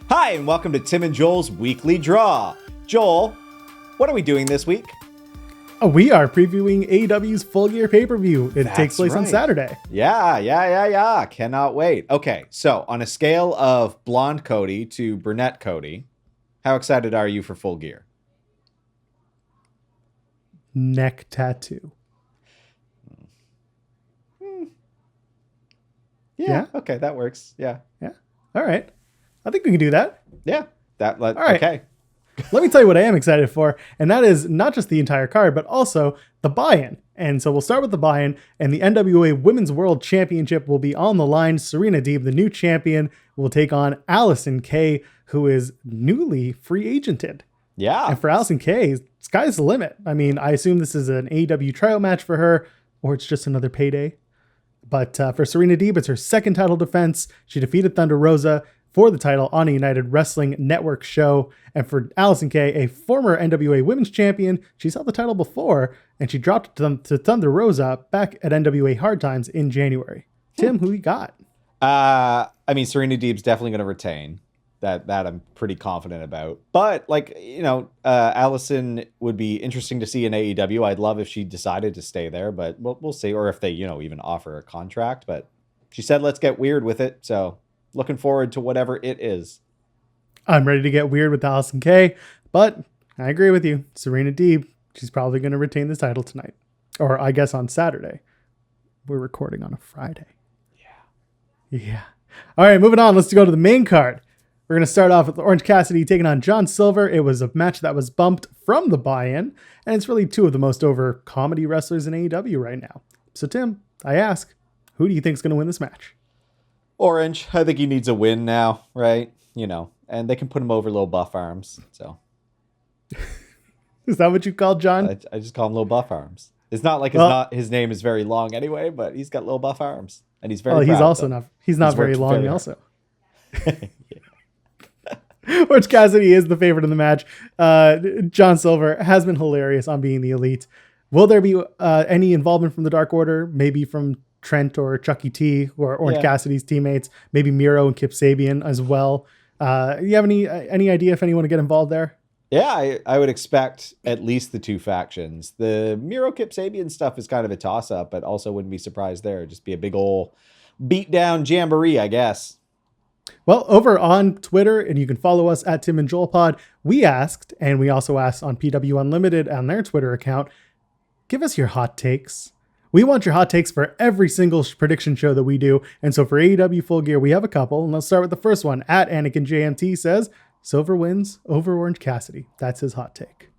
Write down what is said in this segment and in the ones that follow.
Hi, and welcome to Tim and Joel's Weekly Draw. Joel, what are we doing this week? We are previewing AEW's Full Gear pay-per-view. It That's takes place on right. Saturday. Yeah. Cannot wait. Okay, so on a scale of blonde Cody to brunette Cody, how excited are you for Full Gear? Neck tattoo. Yeah, okay, that works. Yeah. All right. I think we can do that. Yeah. All right. Okay. Let me tell you what I am excited for, and that is not just the entire card, but also the buy-in. And so we'll start with the buy-in, and the NWA Women's World Championship will be on the line. Serena Deb, the new champion, will take on Allison K, who is newly free agented. Yeah. And for Allison K, sky's the limit. I mean, I assume this is an AEW tryout match for her, or it's just another payday. But for Serena Deb, it's her second title defense. She defeated Thunder Rosa for the title on a United Wrestling Network show. And for Allison K, a former NWA Women's Champion, she's held the title before, and she dropped it to Thunder Rosa back at NWA Hard Times in January. Tim, who you got? I mean, Serena Deeb's definitely going to retain. That I'm pretty confident about. But, Allison would be interesting to see in AEW. I'd love if she decided to stay there, but we'll see. Or if they, even offer a contract. But she said, let's get weird with it. So looking forward to whatever it is. I'm ready to get weird with Allison K, but I agree with you. Serena Deb, she's probably going to retain this title tonight. Or I guess on Saturday. We're recording on a Friday. Yeah. All right, moving on. Let's go to the main card. We're going to start off with Orange Cassidy taking on John Silver. It was a match that was bumped from the buy-in, and it's really two of the most over comedy wrestlers in AEW right now. So, Tim, I ask, who do you think is going to win this match? Orange. I think he needs a win now, right? And they can put him over Little Buff Arms. So, is that what you call John? I just call him Little Buff Arms. It's not like his name is very long anyway, but he's got Little Buff Arms, and he's very. He's also not. He's not very long. Very also. Orange Cassidy is the favorite in the match. John Silver has been hilarious on being the elite. Will there be any involvement from the Dark Order? Maybe from Trent or Chucky T, who are Orange Cassidy's teammates. Maybe Miro and Kip Sabian as well. You have any idea if anyone to get involved there? Yeah, I would expect at least the two factions. The Miro Kip Sabian stuff is kind of a toss-up, but also wouldn't be surprised there. It'd just be a big ol' beat-down jamboree, I guess. Well, over on Twitter, and you can follow us at Tim and Joel Pod, we asked, and we also asked on PW Unlimited on their Twitter account, give us your hot takes. We want your hot takes for every single prediction show that we do. And so for AEW Full Gear, we have a couple. And let's start with the first one. At Anakin JMT says, Silver wins over Orange Cassidy. That's his hot take.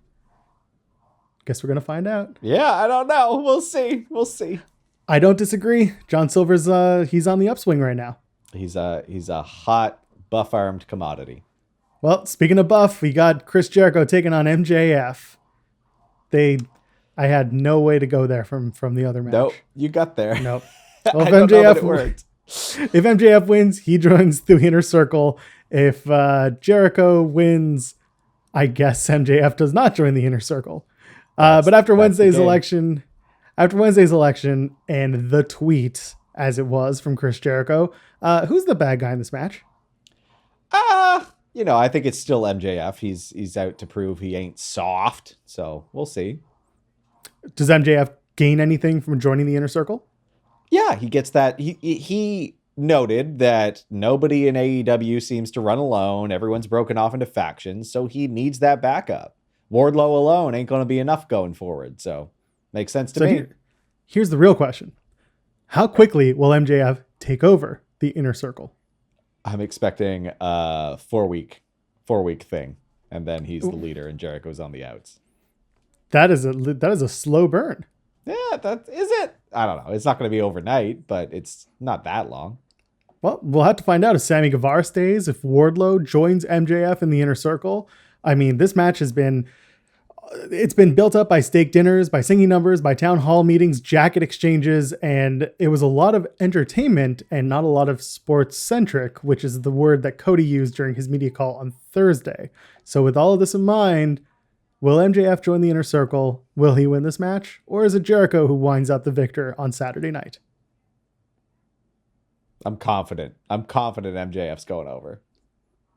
Guess we're going to find out. Yeah, I don't know. We'll see. I don't disagree. John Silver's, he's on the upswing right now. He's a hot, buff-armed commodity. Well, speaking of buff, we got Chris Jericho taking on MJF. I had no way to go there from the other match. Nope, you got there. Nope. Well, I don't know that it worked. If MJF wins, he joins the Inner Circle. If Jericho wins, I guess MJF does not join the Inner Circle. But after Wednesday's election and the tweet, as it was from Chris Jericho, who's the bad guy in this match? I think it's still MJF. He's out to prove he ain't soft. So we'll see. Does MJF gain anything from joining the Inner Circle? Yeah, he gets that. He noted that nobody in AEW seems to run alone. Everyone's broken off into factions, so he needs that backup. Wardlow alone ain't going to be enough going forward. So makes sense to me. Here's the real question. How quickly will MJF take over the Inner Circle? I'm expecting a 4-week thing, and then he's the leader and Jericho's on the outs. That is a slow burn. Yeah, that is it. I don't know. It's not going to be overnight, but it's not that long. Well, we'll have to find out if Sammy Guevara stays, if Wardlow joins MJF in the Inner Circle. I mean, this match has been built up by steak dinners, by singing numbers, by town hall meetings, jacket exchanges, and it was a lot of entertainment and not a lot of sports centric, which is the word that Cody used during his media call on Thursday. So with all of this in mind, will MJF join the Inner Circle? Will he win this match? Or is it Jericho who winds up the victor on Saturday night? I'm confident. MJF's going over.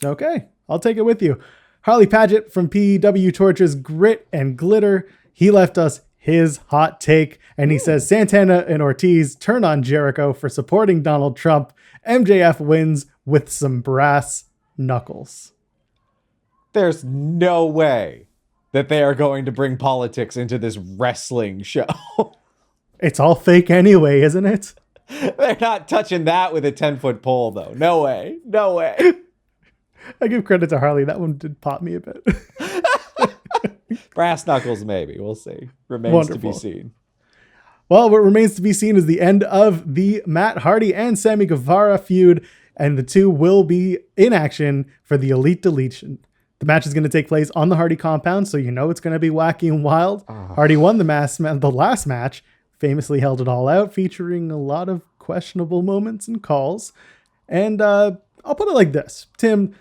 Okay, I'll take it with you. Harley Paget from PW Torches Grit and Glitter. He left us his hot take, and he says Santana and Ortiz turn on Jericho for supporting Donald Trump. MJF wins with some brass knuckles. There's no way that they are going to bring politics into this wrestling show. It's all fake anyway, isn't it? They're not touching that with a 10-foot pole, though. No way. No way. I give credit to Harley. That one did pop me a bit. Brass knuckles, maybe. We'll see. Remains Wonderful. to be seen. Well, what remains to be seen is the end of the Matt Hardy and Sammy Guevara feud, and the two will be in action for the Elite Deletion. The match is going to take place on the Hardy compound, so you know it's going to be wacky and wild. Hardy won the last match, famously held it all out, featuring a lot of questionable moments and calls. And I'll put it like this. Tim,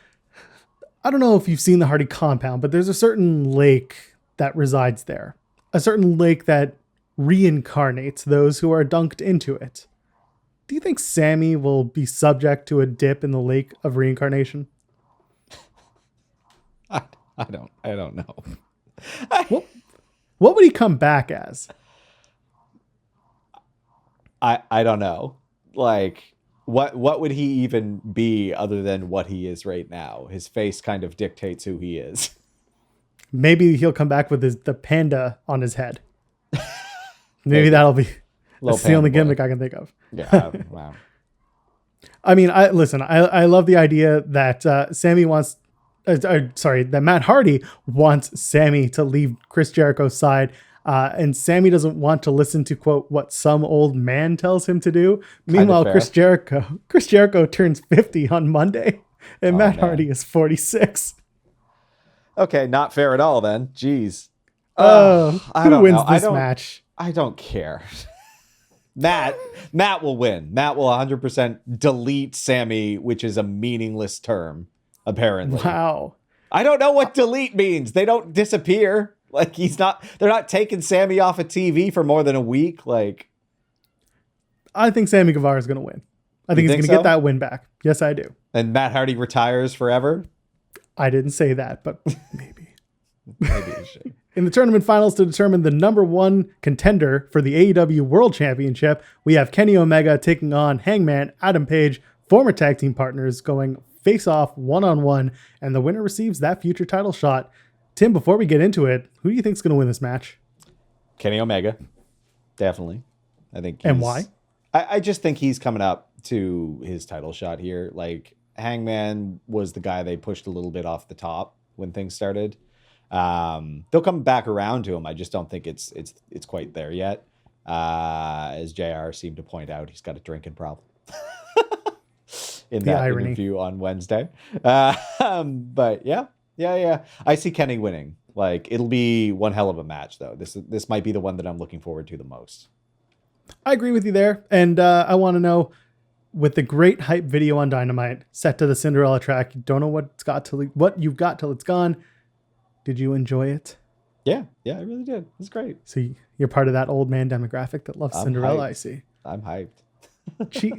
I don't know if you've seen the Hardy compound, but there's a certain lake that resides there. A certain lake that reincarnates those who are dunked into it. Do you think Sammy will be subject to a dip in the lake of reincarnation? I don't know. What would he come back as? I don't know. Like, what would he even be other than what he is right now? His face kind of dictates who he is. Maybe he'll come back with the panda on his head. Maybe that'll be that's the only gimmick I can think of. Yeah, wow. I mean, I love the idea that Sammy wants. That Matt Hardy wants Sammy to leave Chris Jericho's side, and Sammy doesn't want to listen to, quote, what some old man tells him to do. Meanwhile, Chris Jericho turns 50 on Monday, and Matt Hardy is 46. Okay, not fair at all then. Jeez. Who wins this match? I don't care. Matt will win. Matt will 100% delete Sammy, which is a meaningless term, apparently. Wow. I don't know what delete means. They don't disappear. Like, they're not taking Sammy off of TV for more than a week. Like, I think Sammy Guevara is going to win. I think he's going to get that win back. Yes, I do. And Matt Hardy retires forever? I didn't say that, but maybe. Maybe you should. In the tournament finals to determine the number one contender for the AEW World Championship, we have Kenny Omega taking on Hangman, Adam Page, former tag team partners, going face-off one-on-one, and the winner receives that future title shot. Tim, before we get into it, who do you think is going to win this match? Kenny Omega. Definitely. I think. And why? I just think he's coming up to his title shot here. Like, Hangman was the guy they pushed a little bit off the top when things started. They'll come back around to him. I just don't think it's quite there yet. As JR seemed to point out, he's got a drinking problem. In that interview on Wednesday. But yeah. I see Kenny winning. Like, it'll be one hell of a match, though. This might be the one that I'm looking forward to the most. I agree with you there. And I want to know, with the great hype video on Dynamite set to the Cinderella track, you don't know what you've got till it's gone. Did you enjoy it? Yeah, I really did. It's great. So you're part of that old man demographic that loves Cinderella, hyped. I see. I'm hyped.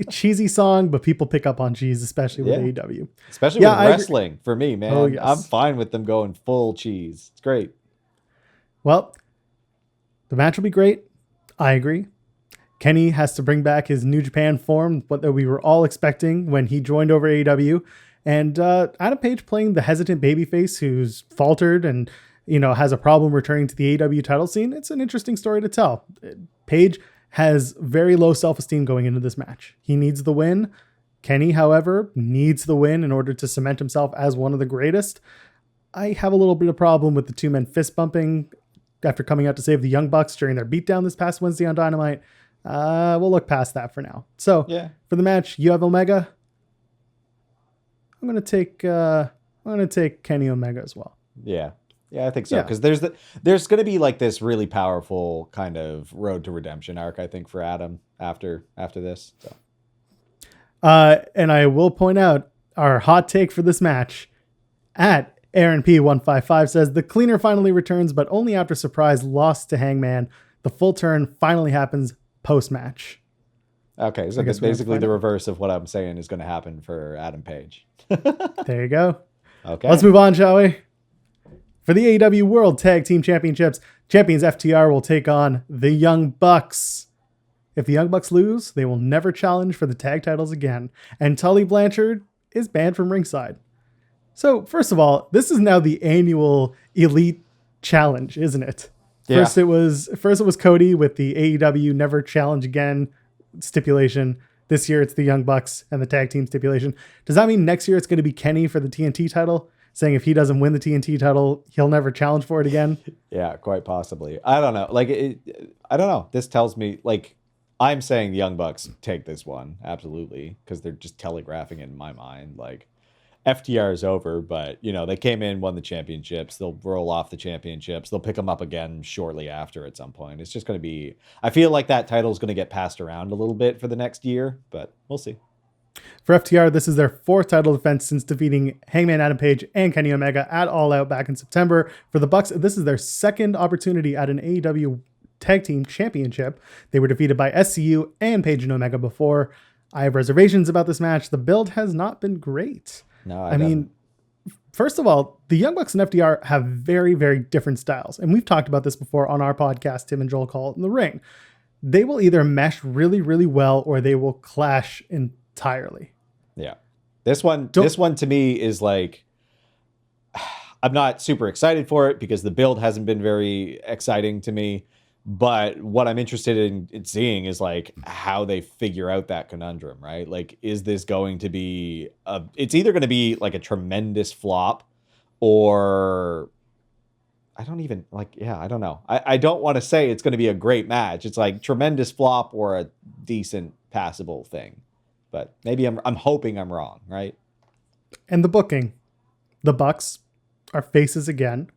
Cheesy song, but people pick up on cheese, especially with AEW. Especially with wrestling, for me, man. Oh, yes. I'm fine with them going full cheese. It's great. Well, the match will be great. I agree. Kenny has to bring back his New Japan form, what we were all expecting when he joined over AEW. And Adam Page playing the hesitant babyface who's faltered and, has a problem returning to the AEW title scene. It's an interesting story to tell. Page has very low self-esteem going into this match. He needs the win. Kenny, however, needs the win in order to cement himself as one of the greatest. I have a little bit of problem with the two men fist bumping after coming out to save the Young Bucks during their beatdown this past Wednesday on Dynamite. We'll look past that for now. So for the match, you have Omega. I'm gonna take Kenny Omega as well. Yeah, I think so. Because there's gonna be like this really powerful kind of road to redemption arc, I think, for Adam after this. So. And I will point out our hot take for this match at Aaron P155 says the cleaner finally returns, but only after surprise loss to Hangman. The full turn finally happens post-match. Okay, so that's basically the reverse of what I'm saying is going to happen for Adam Page. There you go. Okay. Let's move on, shall we? For the AEW World Tag Team Championships, champions FTR will take on the Young Bucks. If the Young Bucks lose, they will never challenge for the tag titles again, and Tully Blanchard is banned from ringside. So, first of all, this is now the annual Elite Challenge, isn't it? Yeah. First it was Cody with the AEW Never Challenge Again stipulation. This year it's the Young Bucks and the tag team stipulation. Does that mean next year it's going to be Kenny for the TNT title? Saying if he doesn't win the TNT title, he'll never challenge for it again? Yeah, quite possibly. I don't know. I don't know. This tells me, I'm saying the Young Bucks take this one. Absolutely. Because they're just telegraphing it in my mind. FTR is over, but, they came in, won the championships. They'll roll off the championships. They'll pick them up again shortly after at some point. It's just going to be... I feel like that title is going to get passed around a little bit for the next year, but we'll see. For FTR, this is their fourth title defense since defeating Hangman Adam Page and Kenny Omega at All Out back in September. For the Bucks, this is their second opportunity at an AEW Tag Team Championship. They were defeated by SCU and Page and Omega before. I have reservations about this match. The build has not been great. No, I mean, first of all, the Young Bucks and FTR have very, very different styles. And we've talked about this before on our podcast, Tim and Joel Call It in the Ring. They will either mesh really, really well or they will clash entirely. Yeah. This one to me is I'm not super excited for it because the build hasn't been very exciting to me. But what I'm interested in seeing is how they figure out that conundrum, right? Is this going to be it's either going to be a tremendous flop or I don't even I don't know. I don't want to say it's going to be a great match. It's tremendous flop or a decent passable thing. But maybe I'm hoping I'm wrong, right? And the booking. The Bucks are faces again.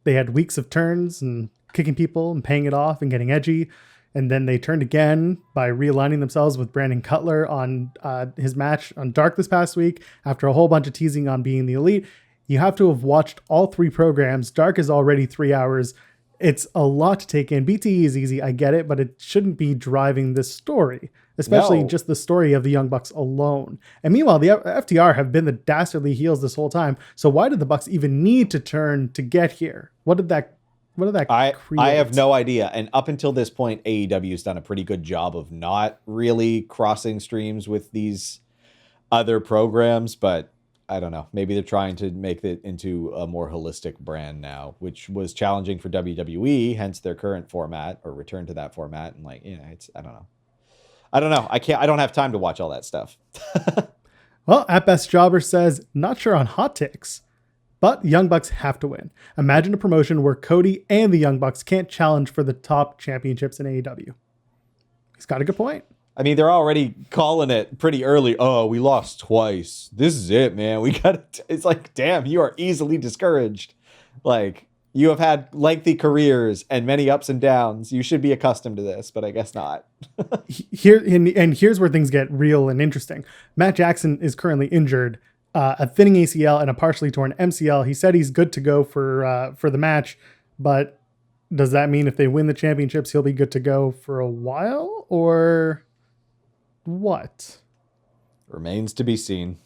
They had weeks of turns and kicking people and paying it off and getting edgy. And then they turned again by realigning themselves with Brandon Cutler on his match on Dark this past week after a whole bunch of teasing on being the Elite. You have to have watched all three programs. Dark is already 3 hours. It's a lot to take in. BTE is easy, I get it, but it shouldn't be driving this story, especially just the story of the Young Bucks alone. And meanwhile, the FTR have been the dastardly heels this whole time. So why did the Bucks even need to turn to get here? What did that create? I have no idea. And up until this point, AEW has done a pretty good job of not really crossing streams with these other programs, but I don't know. Maybe they're trying to make it into a more holistic brand now, which was challenging for WWE, hence their current format or return to that format. And I don't know. I don't know. I don't have time to watch all that stuff. Well, at Best Jobber says, not sure on hot takes, but Young Bucks have to win. Imagine a promotion where Cody and the Young Bucks can't challenge for the top championships in AEW. He's got a good point. I mean, they're already calling it pretty early. Oh, we lost twice. This is it, man. We got it. It's damn, you are easily discouraged. You have had lengthy careers and many ups and downs. You should be accustomed to this, but I guess not. Here's where things get real and interesting. Matt Jackson is currently injured, a thinning ACL and a partially torn MCL. He said he's good to go for the match, but does that mean if they win the championships, he'll be good to go for a while, or what? Remains to be seen.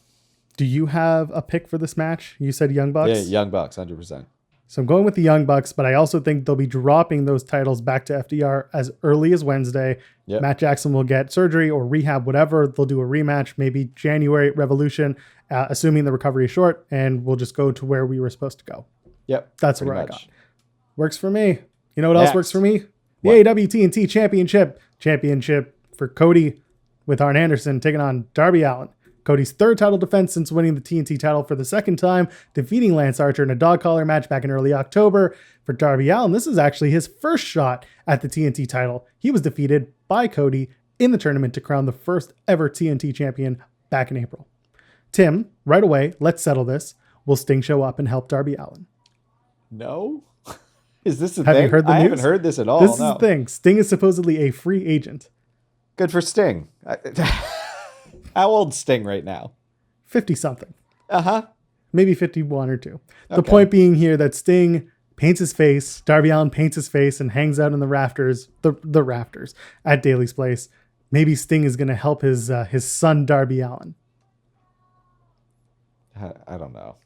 Do you have a pick for this match? You said Young Bucks? Yeah, Young Bucks, 100%. So I'm going with the Young Bucks, but I also think they'll be dropping those titles back to FDR as early as Wednesday. Yep. Matt Jackson will get surgery or rehab, whatever. They'll do a rematch, maybe January Revolution, assuming the recovery is short, and we'll just go to where we were supposed to go. Yep. That's where I got. Works for me. You know what else works for me? The AEW TNT Championship for Cody with Arn Anderson taking on Darby Allin. Cody's third title defense since winning the TNT title for the second time, defeating Lance Archer in a dog collar match back in early October. For Darby Allin, this is actually his first shot at the TNT title. He was defeated by Cody in the tournament to crown the first ever TNT champion back in April. Tim, right away, let's settle this. Will Sting show up and help Darby Allin? No. Is this a Have thing? You heard the news? I haven't heard this at all. This is the thing. Sting is supposedly a free agent. Good for Sting. How old's Sting right now? 50-something. Uh-huh. Maybe 51 or 2. The point being here that Sting paints his face, Darby Allin paints his face and hangs out in the rafters, the rafters at Daly's place. Maybe Sting is going to help his son Darby Allin. I don't know.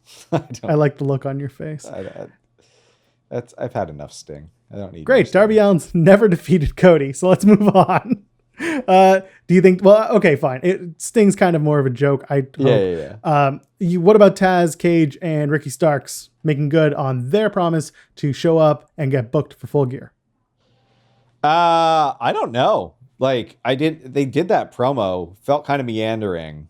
I like the look on your face. I've had enough Sting. I don't need. Great. Darby Allin's never defeated Cody, so let's move on. Do you think? Well, okay, fine. Sting's kind of more of a joke. I hope. Yeah. What about Taz, Cage, and Ricky Starks making good on their promise to show up and get booked for Full Gear? I don't know. Like they did that promo, felt kind of meandering.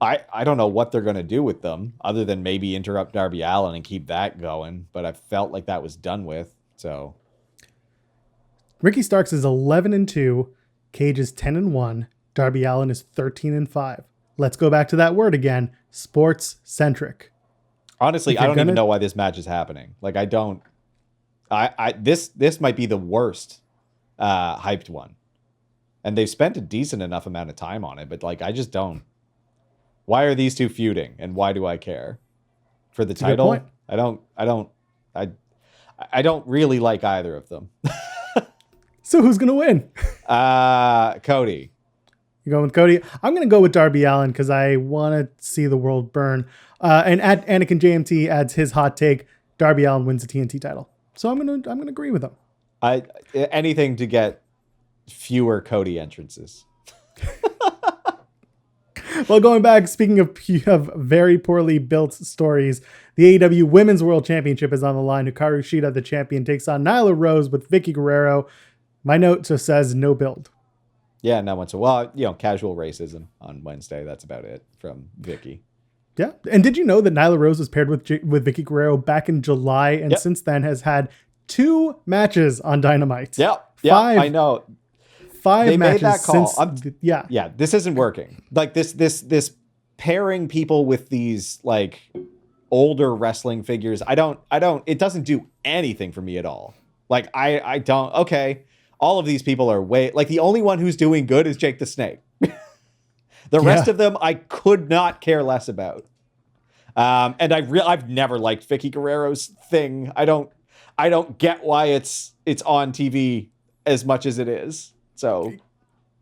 I don't know what they're going to do with them other than maybe interrupt Darby Allin and keep that going. But I felt like that was done with. So Ricky Starks is 11-2. Cage is 10-1. Darby Allin is 13-5. Let's go back to that word again. Sports centric. Honestly, I don't even know why this match is happening. Like this might be the worst hyped one. And they've spent a decent enough amount of time on it, but like I just don't. Why are these two feuding, and why do I care? For the title? I don't really like either of them. So who's gonna win? Cody. You going with Cody? I'm gonna go with Darby Allin because I want to see the world burn. And Anakin JMT adds his hot take: Darby Allin wins the TNT title. So I'm gonna agree with him. Anything to get fewer Cody entrances. Well, going back, speaking of very poorly built stories, the AEW Women's World Championship is on the line. Nikkirushita, the champion, takes on Nyla Rose with Vicky Guerrero. My note just says no build. Yeah, no one. So, well, casual racism on Wednesday. That's about it from Vicky. Yeah. And did you know that Nyla Rose was paired with Vicky Guerrero back in July and since then has had 2 matches on Dynamite? Yep. Yeah, I know. 5 they matches made that call. Since, yeah. This isn't working. Like this pairing people with these like older wrestling figures. It doesn't do anything for me at all. Like I don't. Okay, all of these people are like the only one who's doing good is Jake the Snake. The rest of them I could not care less about. And I've never liked Vicky Guerrero's thing. I don't get why it's on TV as much as it is. So,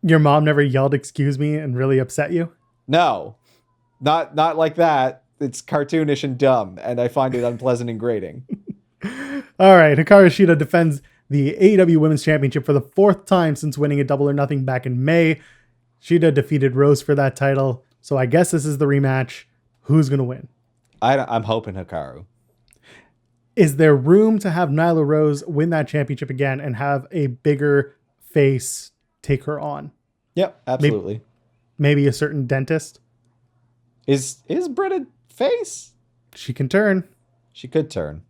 your mom never yelled "excuse me" and really upset you? No, not like that. It's cartoonish and dumb, and I find it unpleasant and grating. All right, Hikaru Shida defends the AEW Women's Championship for the 4th time since winning a Double or Nothing back in May. Shida defeated Rose for that title, so I guess this is the rematch. Who's gonna win? I'm hoping Hikaru. Is there room to have Nyla Rose win that championship again and have a bigger face take her on? Yep, absolutely. Maybe a certain dentist. Is Britt a face? She can turn. She could turn.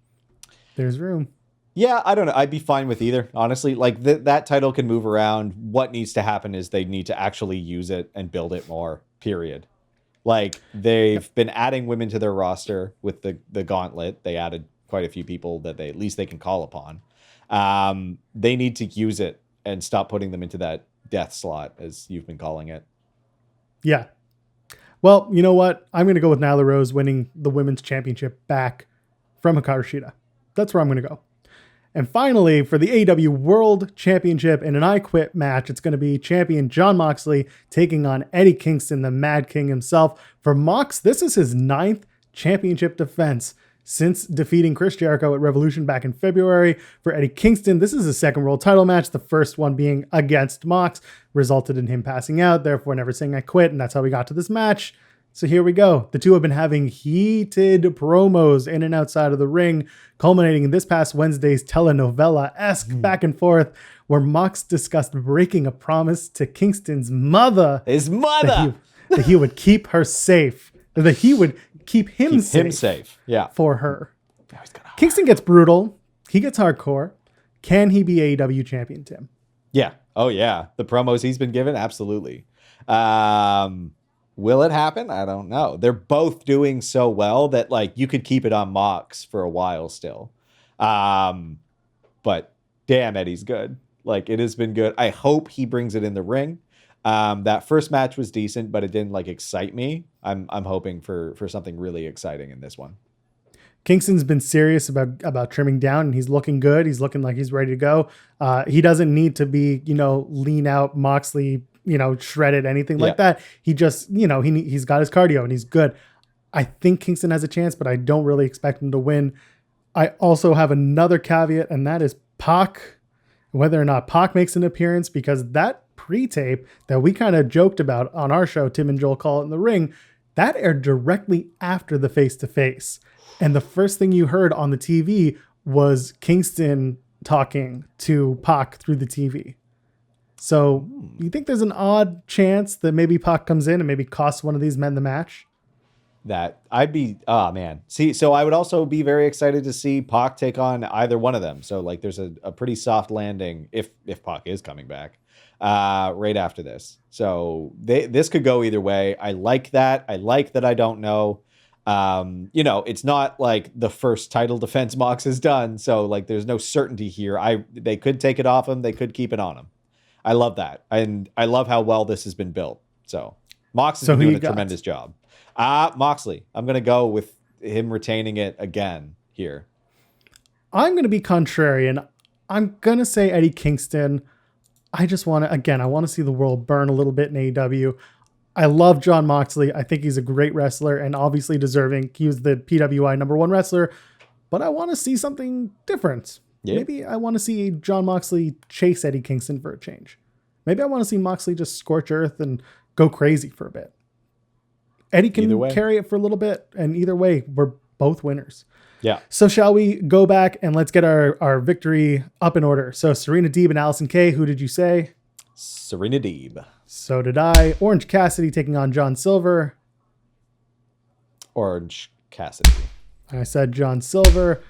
There's room. Yeah, I don't know. I'd be fine with either, honestly. Like that title can move around. What needs to happen is they need to actually use it and build it more, period. Like they've been adding women to their roster with the gauntlet. They added quite a few people that at least they can call upon. They need to use it and stop putting them into that death slot, as you've been calling it. Yeah. Well, you know what? I'm going to go with Nyla Rose winning the women's championship back from Hikaru Shida. That's where I'm going to go. And finally, for the AEW World Championship in an I Quit match, it's going to be champion Jon Moxley taking on Eddie Kingston, the Mad King himself. For Mox, this is his 9th championship defense since defeating Chris Jericho at Revolution back in February. For Eddie Kingston, this is his 2nd world title match. The first one being against Mox resulted in him passing out, therefore never saying I quit, and that's how we got to this match. So here we go. The two have been having heated promos in and outside of the ring, culminating in this past Wednesday's telenovela-esque back and forth, where Mox discussed breaking a promise to Kingston's mother. His mother! That he would keep her safe. That he would keep him safe. Yeah. For her. Kingston gets brutal. He gets hardcore. Can he be AEW champion, Tim? Yeah. Oh, yeah. The promos he's been given? Absolutely. Will it happen? I don't know. They're both doing so well that like you could keep it on Mox for a while still. But damn, Eddie's good. Like it has been good. I hope he brings it in the ring. That first match was decent, but it didn't like excite me. I'm hoping for something really exciting in this one. Kingston's been serious about trimming down, and he's looking good. He's looking like he's ready to go. He doesn't need to be, lean out Moxley, shredded, anything like that. He just, he's got his cardio and he's good. I think Kingston has a chance, but I don't really expect him to win. I also have another caveat, and that is Pac, whether or not Pac makes an appearance, because that pre-tape that we kind of joked about on our show, Tim and Joel Call It in the Ring, that aired directly after the face-to-face. And the first thing you heard on the TV was Kingston talking to Pac through the TV. So you think there's an odd chance that maybe Pac comes in and maybe costs one of these men the match? That I'd be, oh man. See, so I would also be very excited to see Pac take on either one of them. So like there's a pretty soft landing if Pac is coming back right after this. So this could go either way. I like that. I like that I don't know. It's not like the first title defense Mox has done. So like there's no certainty here. They could take it off him. They could keep it on him. I love that. And I love how well this has been built. So Mox has been doing a tremendous job. Moxley. I'm going to go with him retaining it again here. I'm going to be contrarian. I'm going to say Eddie Kingston. I just want to, I want to see the world burn a little bit in AEW. I love Jon Moxley. I think he's a great wrestler and obviously deserving. He was the PWI #1 wrestler, but I want to see something different. Yeah. Maybe I want to see Jon Moxley chase Eddie Kingston for a change. Maybe I want to see Moxley just scorch earth and go crazy for a bit. Eddie can carry it for a little bit, and either way, we're both winners. Yeah. So shall we go back and let's get our victory up in order. So Serena Deb and Allison K, who did you say? Serena Deb. So did I. Orange Cassidy taking on John Silver. Orange Cassidy. I said John Silver.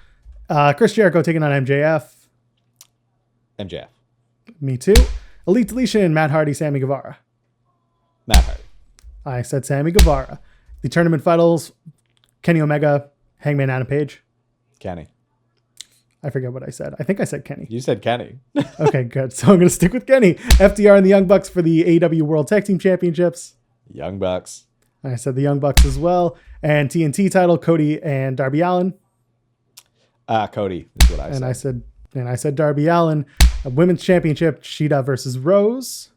Chris Jericho taking on MJF. MJF. Me too. Elite Deletion, Matt Hardy, Sammy Guevara. Matt Hardy. I said Sammy Guevara. The tournament finals, Kenny Omega, Hangman Adam Page. Kenny. I forget what I said. I think I said Kenny. You said Kenny. Okay, good. So I'm going to stick with Kenny. FTR and the Young Bucks for the AEW World Tag Team Championships. Young Bucks. I said the Young Bucks as well. And TNT title, Cody and Darby Allin. Cody is what I said. And I said Darby Allin. A women's championship, Sheeta versus Rose.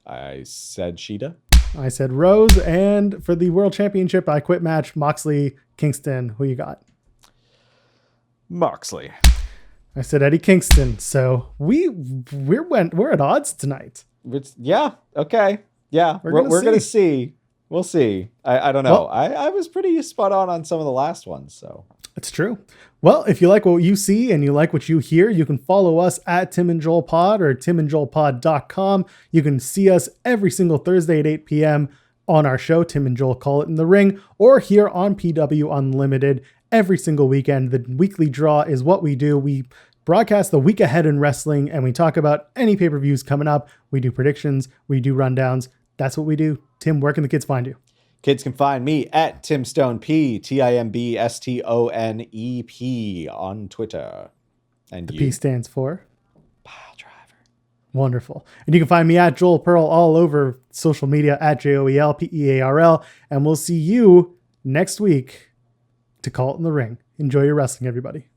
I said Sheeta. I said Rose. And for the world championship, I quit match, Moxley, Kingston. Who you got? Moxley. I said Eddie Kingston. So we're at odds tonight. Yeah. Okay. Yeah. We're gonna see. We'll see. I don't know. Well, I was pretty spot on some of the last ones. So it's true. Well, if you like what you see and you like what you hear, you can follow us at Tim and Joel Pod or timandjoelpod.com. You can see us every single Thursday at 8 p.m. on our show, Tim and Joel Call It in the Ring, or here on PW Unlimited every single weekend. The weekly draw is what we do. We broadcast the week ahead in wrestling and we talk about any pay-per-views coming up. We do predictions. We do rundowns. That's what we do. Tim, where can the kids find you? Kids can find me at Tim Stone P, TIMBSTONEP on Twitter. And the P stands for? Pile Driver. Wonderful. And you can find me at Joel Pearl all over social media at JOELPEARL. And we'll see you next week to Call It in the Ring. Enjoy your wrestling, everybody.